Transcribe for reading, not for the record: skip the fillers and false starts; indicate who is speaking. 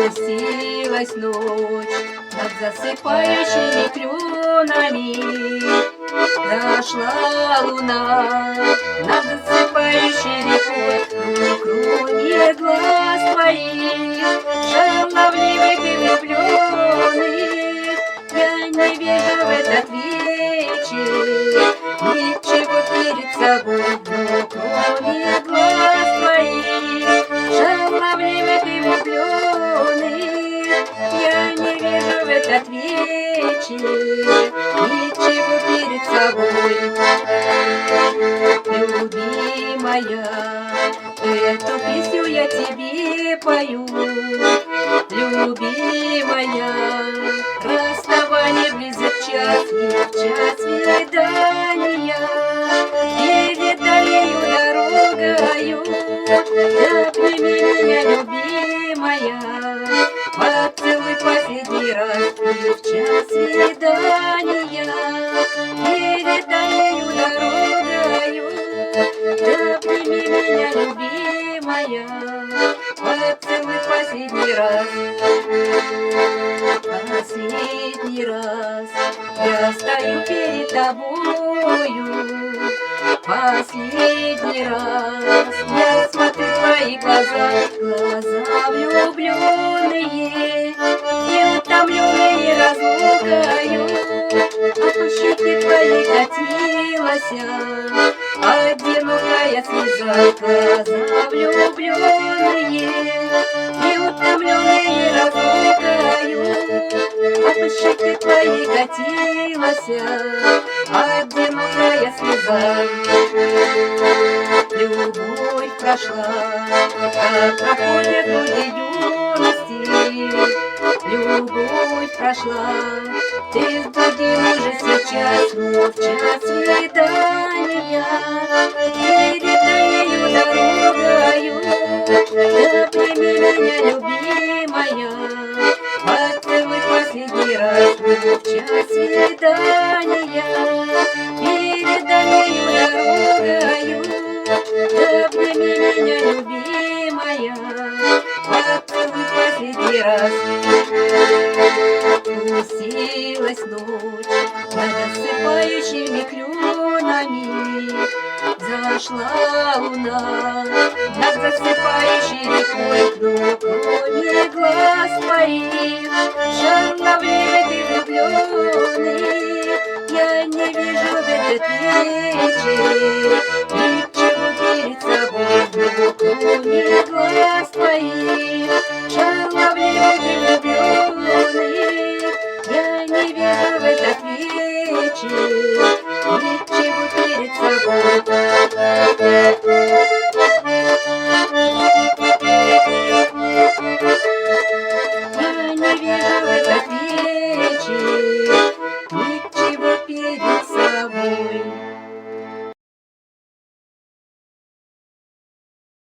Speaker 1: Спустилась ночь над засыпающими кленами, зашла луна над засыпающей рекой. Но кроме глаз твоих, шаловливых и влюбленных, я не вижу в этот вечер ничего перед собой. Но кроме глаз твоих, шаловливых и влюбленных, я не вижу в этот вечер ничего перед собой. Любимая, эту песню я тебе пою. Любимая, расставание близок час, и в час свидания перед дальнею дорогою. Обними меня, любимая, поцелуй последний раз, и в час свидания перед дальнею дорогою. Обними меня, любимая, поцелуй последний раз. Последний раз я стою перед тобою. Последний раз я смотрю в твои глаза, глаза влюбленные и утомленные разлукою. А по щеке твоей катилась одинокая слеза, глаза влюбленные и утомленные разлукою. А по щеке твоей катилась одинокая слеза. Любовь прошла, как проходят годы юности. Любовь прошла, ты с другим уже сейчас, но в час свидания перед дальнею дорогою. Обними меня, любимая, поцелуй последний раз, но в час свидания перед дальнею дорогою. Обними меня, любимая, поцелуй последний раз. Спустилась ночь над засыпающими кленами, зашла луна над засыпающей рекой. Но кроме глаз твоих, шаловливых и влюбленных, я не вижу в этот вечер ничего перед собой. Но кроме глаз твоих, шаловливых и влюбленных, я не вижу в этот вечер ничего перед собой. Я не вижу в этот вечер